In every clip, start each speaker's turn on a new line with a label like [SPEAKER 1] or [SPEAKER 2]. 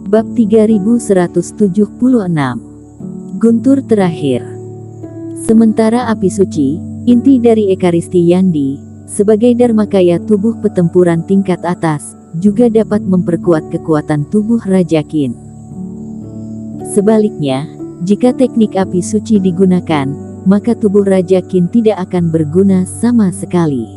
[SPEAKER 1] Bab 3176. Guntur terakhir. Sementara api suci, inti dari Ekaristi Yandi, sebagai dharmakaya tubuh pertempuran tingkat atas, juga dapat memperkuat kekuatan tubuh Raja Qin. Sebaliknya, jika teknik api suci digunakan, maka tubuh Raja Qin tidak akan berguna sama sekali.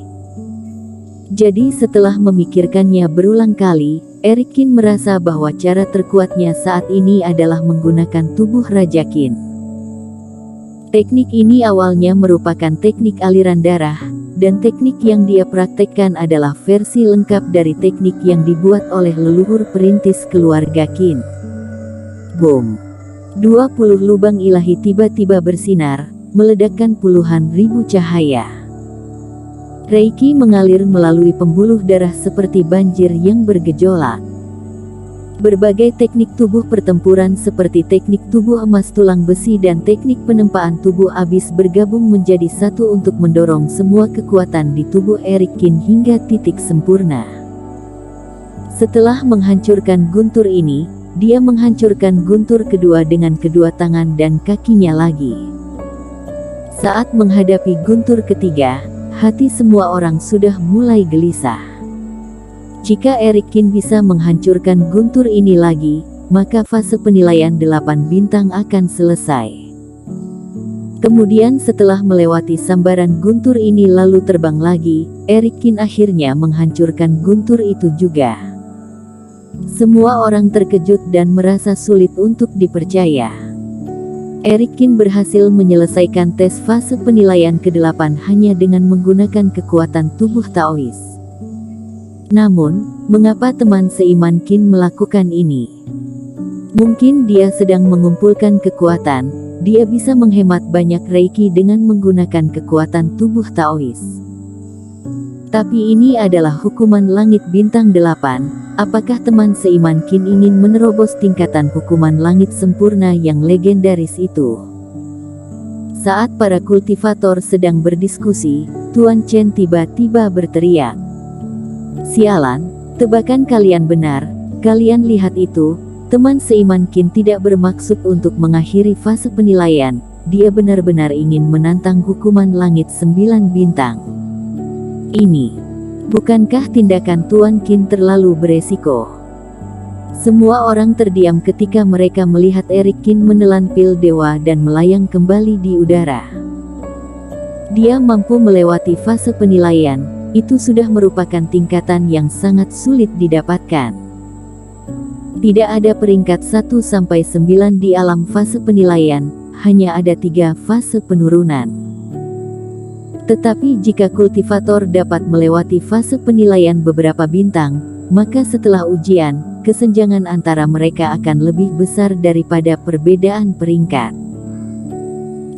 [SPEAKER 1] Jadi setelah memikirkannya berulang kali, Erik Qin merasa bahwa cara terkuatnya saat ini adalah menggunakan tubuh Raja Qin. Teknik ini awalnya merupakan teknik aliran darah, dan teknik yang dia praktekkan adalah versi lengkap dari teknik yang dibuat oleh leluhur perintis keluarga Qin. Boom! 20 lubang ilahi tiba-tiba bersinar, meledakkan puluhan ribu cahaya. Reiki mengalir melalui pembuluh darah seperti banjir yang bergejolak. Berbagai teknik tubuh pertempuran seperti teknik tubuh emas tulang besi dan teknik penempaan tubuh abis bergabung menjadi satu untuk mendorong semua kekuatan di tubuh Erik Qin hingga titik sempurna. Setelah menghancurkan guntur ini, dia menghancurkan guntur kedua dengan kedua tangan dan kakinya lagi. Saat menghadapi guntur ketiga, hati semua orang sudah mulai gelisah. Jika Erik Qin bisa menghancurkan guntur ini lagi, maka fase penilaian 8 bintang akan selesai. Kemudian setelah melewati sambaran guntur ini lalu terbang lagi, Erik Qin akhirnya menghancurkan guntur itu juga. Semua orang terkejut dan merasa sulit untuk dipercaya. Erik Qin berhasil menyelesaikan tes fase penilaian ke-8 hanya dengan menggunakan kekuatan tubuh Taois. Namun, mengapa teman seiman Qin melakukan ini? Mungkin dia sedang mengumpulkan kekuatan, dia bisa menghemat banyak Reiki dengan menggunakan kekuatan tubuh Taois. Tapi ini adalah hukuman langit bintang 8, apakah teman seiman Qin ingin menerobos tingkatan hukuman langit sempurna yang legendaris itu? Saat para kultivator sedang berdiskusi, Tuan Chen tiba-tiba berteriak. Sialan, tebakan kalian benar, kalian lihat itu, teman seiman Qin tidak bermaksud untuk mengakhiri fase penilaian, dia benar-benar ingin menantang hukuman langit 9 bintang. Ini, bukankah tindakan Tuan Qin terlalu beresiko? Semua orang terdiam ketika mereka melihat Erik Qin menelan pil dewa dan melayang kembali di udara. Dia mampu melewati fase penilaian, itu sudah merupakan tingkatan yang sangat sulit didapatkan. Tidak ada peringkat 1-9 di alam fase penilaian, hanya ada 3 fase penurunan. Tetapi jika kultivator dapat melewati fase penilaian beberapa bintang, maka setelah ujian, kesenjangan antara mereka akan lebih besar daripada perbedaan peringkat.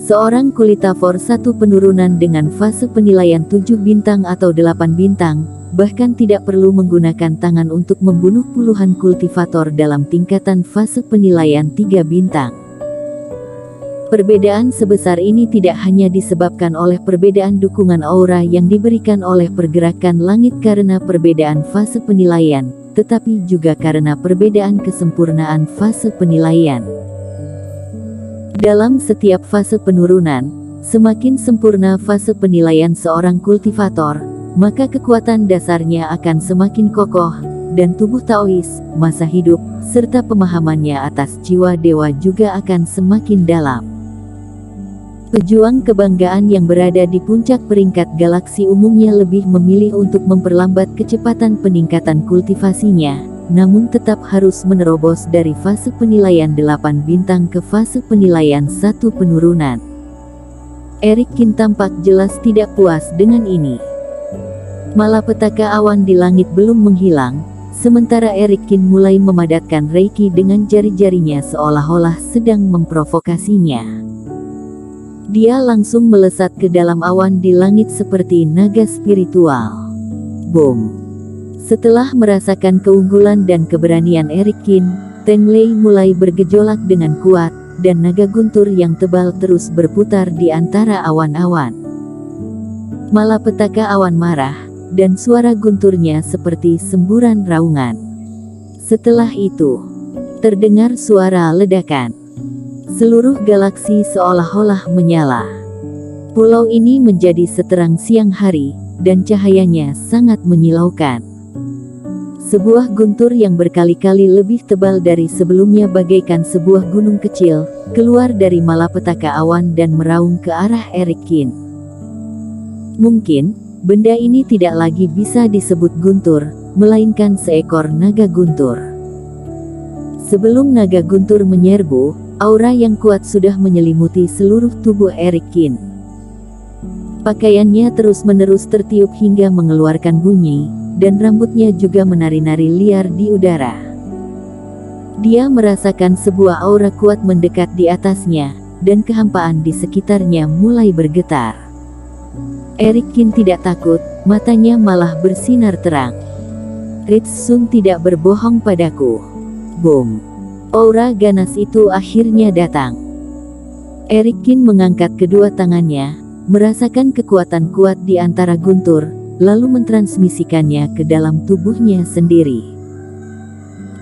[SPEAKER 1] Seorang kultivator 1 penurunan dengan fase penilaian 7 bintang atau 8 bintang, bahkan tidak perlu menggunakan tangan untuk membunuh puluhan kultivator dalam tingkatan fase penilaian 3 bintang. Perbedaan sebesar ini tidak hanya disebabkan oleh perbedaan dukungan aura yang diberikan oleh pergerakan langit karena perbedaan fase penilaian, tetapi juga karena perbedaan kesempurnaan fase penilaian. Dalam setiap fase penurunan, semakin sempurna fase penilaian seorang kultivator, maka kekuatan dasarnya akan semakin kokoh, dan tubuh Taois, masa hidup, serta pemahamannya atas jiwa dewa juga akan semakin dalam. Pejuang kebanggaan yang berada di puncak peringkat galaksi umumnya lebih memilih untuk memperlambat kecepatan peningkatan kultivasinya, namun tetap harus menerobos dari fase penilaian 8 bintang ke fase penilaian 1 penurunan. Erik Qin tampak jelas tidak puas dengan ini. Malapetaka awan di langit belum menghilang, sementara Erik Qin mulai memadatkan Reiki dengan jari-jarinya seolah-olah sedang memprovokasinya. Dia langsung melesat ke dalam awan di langit seperti naga spiritual. Boom! Setelah merasakan keunggulan dan keberanian Erik Qin, Teng Lei mulai bergejolak dengan kuat, dan naga guntur yang tebal terus berputar di antara awan-awan. Malapetaka awan marah, dan suara gunturnya seperti semburan raungan. Setelah itu, Terdengar suara ledakan. Seluruh galaksi seolah-olah menyala. Pulau ini menjadi seterang siang hari, dan cahayanya sangat menyilaukan. Sebuah guntur yang berkali-kali lebih tebal dari sebelumnya bagaikan sebuah gunung kecil, keluar dari malapetaka awan dan meraung ke arah Erikin. Mungkin, benda ini tidak lagi bisa disebut guntur, melainkan seekor naga guntur. Sebelum naga guntur menyerbu, aura yang kuat sudah menyelimuti seluruh tubuh Erikin. Pakaiannya terus-menerus tertiup hingga mengeluarkan bunyi, dan rambutnya juga menari-nari liar di udara. Dia merasakan sebuah aura kuat mendekat di atasnya, dan kehampaan di sekitarnya mulai bergetar. Erikin tidak takut, matanya malah bersinar terang. Ritsun tidak berbohong padaku. Boom! Aura ganas itu akhirnya datang. Erikin mengangkat kedua tangannya, merasakan kekuatan kuat di antara guntur, lalu mentransmisikannya ke dalam tubuhnya sendiri.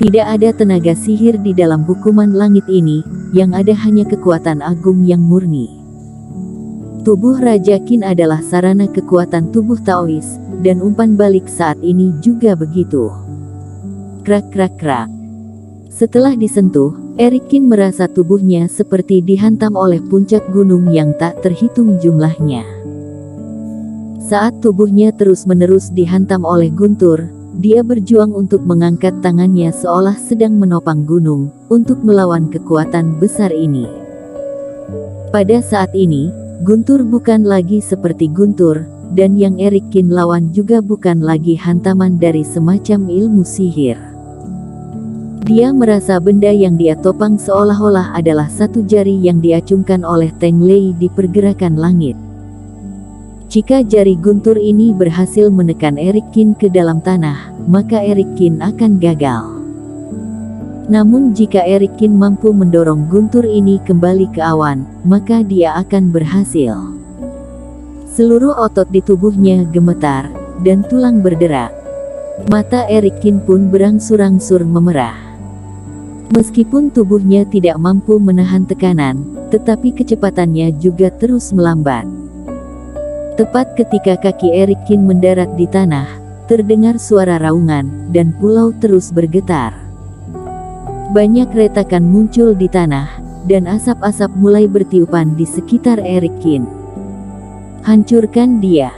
[SPEAKER 1] Tidak ada tenaga sihir di dalam hukuman langit ini, yang ada hanya kekuatan agung yang murni. Tubuh Raja Qin adalah sarana kekuatan tubuh Taois, dan umpan balik saat ini juga begitu. Krak krak krak. Setelah disentuh, Erikin merasa tubuhnya seperti dihantam oleh puncak gunung yang tak terhitung jumlahnya. Saat tubuhnya terus-menerus dihantam oleh guntur, dia berjuang untuk mengangkat tangannya seolah sedang menopang gunung, untuk melawan kekuatan besar ini. Pada saat ini, guntur bukan lagi seperti guntur, dan yang Erikin lawan juga bukan lagi hantaman dari semacam ilmu sihir. Dia merasa benda yang dia topang seolah-olah adalah satu jari yang diacungkan oleh Teng Lei di pergerakan langit. Jika jari guntur ini berhasil menekan Erikin ke dalam tanah, maka Erikin akan gagal. Namun jika Erikin mampu mendorong guntur ini kembali ke awan, maka dia akan berhasil. Seluruh otot di tubuhnya gemetar, dan tulang berderak. Mata Erikin pun berangsur-angsur memerah. Meskipun tubuhnya tidak mampu menahan tekanan, tetapi kecepatannya juga terus melambat. Tepat ketika kaki Erikin mendarat di tanah, terdengar suara raungan, dan pulau terus bergetar. Banyak retakan muncul di tanah, dan asap-asap mulai bertiupan di sekitar Erikin. Hancurkan dia.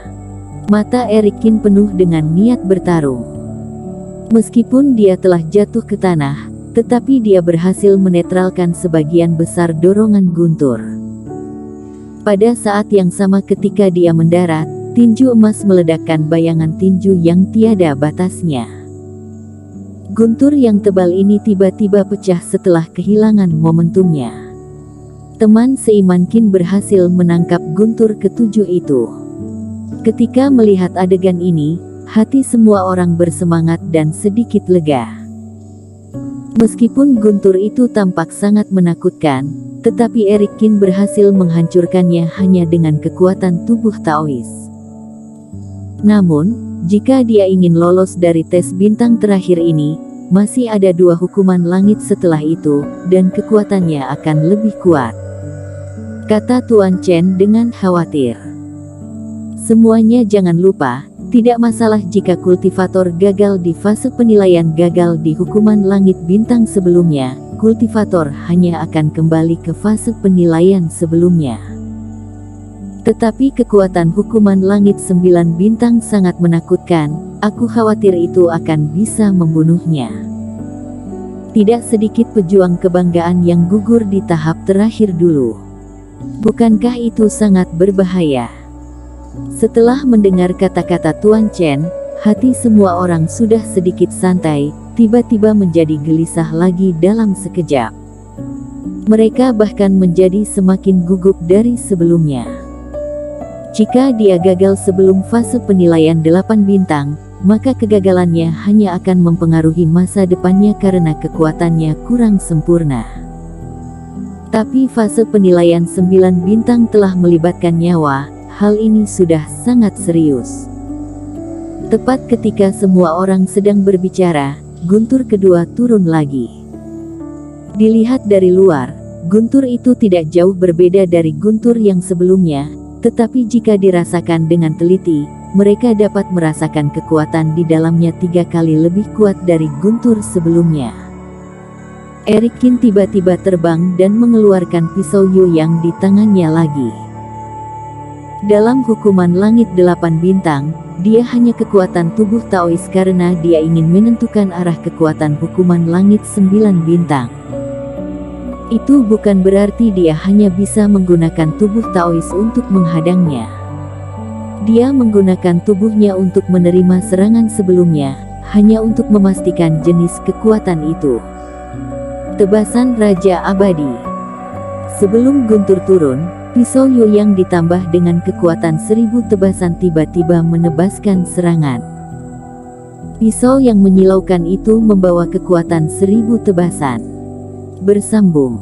[SPEAKER 1] Mata Erikin penuh dengan niat bertarung. Meskipun dia telah jatuh ke tanah, tetapi dia berhasil menetralkan sebagian besar dorongan guntur. Pada saat yang sama ketika dia mendarat, tinju emas meledakkan bayangan tinju yang tiada batasnya. Guntur yang tebal ini tiba-tiba pecah setelah kehilangan momentumnya. Teman seiman Qin berhasil menangkap guntur ketujuh itu. Ketika melihat adegan ini, hati semua orang bersemangat dan sedikit lega. Meskipun guntur itu tampak sangat menakutkan, tetapi Erikin berhasil menghancurkannya hanya dengan kekuatan tubuh Taois. Namun, jika dia ingin lolos dari tes bintang terakhir ini, masih ada 2 hukuman langit setelah itu, dan kekuatannya akan lebih kuat. Kata Tuan Chen dengan khawatir. Semuanya jangan lupa, tidak masalah jika kultivator gagal di fase penilaian gagal di hukuman langit bintang sebelumnya, kultivator hanya akan kembali ke fase penilaian sebelumnya. Tetapi kekuatan hukuman langit 9 bintang sangat menakutkan, aku khawatir itu akan bisa membunuhnya. Tidak sedikit pejuang kebanggaan yang gugur di tahap terakhir dulu. Bukankah itu sangat berbahaya? Setelah mendengar kata-kata Tuan Chen, hati semua orang sudah sedikit santai, tiba-tiba menjadi gelisah lagi dalam sekejap. Mereka bahkan menjadi semakin gugup dari sebelumnya. Jika dia gagal sebelum fase penilaian 8 bintang, maka kegagalannya hanya akan mempengaruhi masa depannya karena kekuatannya kurang sempurna. Tapi fase penilaian 9 bintang telah melibatkan nyawa. Hal ini sudah sangat serius. Tepat ketika semua orang sedang berbicara, guntur kedua turun lagi. Dilihat dari luar, guntur itu tidak jauh berbeda dari guntur yang sebelumnya, tetapi jika dirasakan dengan teliti, mereka dapat merasakan kekuatan di dalamnya 3 kali lebih kuat dari guntur sebelumnya. Erikin tiba-tiba terbang dan mengeluarkan pisau Yoyang di tangannya lagi. Dalam hukuman langit 8 bintang, dia hanya kekuatan tubuh Taois karena dia ingin menentukan arah kekuatan hukuman langit 9 bintang. Itu bukan berarti dia hanya bisa menggunakan tubuh Taois untuk menghadangnya. Dia menggunakan tubuhnya untuk menerima serangan sebelumnya, hanya untuk memastikan jenis kekuatan itu. Tebasan Raja Abadi. Sebelum guntur turun, pisau Yoyang ditambah dengan kekuatan 1000 tebasan tiba-tiba menebaskan serangan. Pisau yang menyilaukan itu membawa kekuatan 1000 tebasan. Bersambung.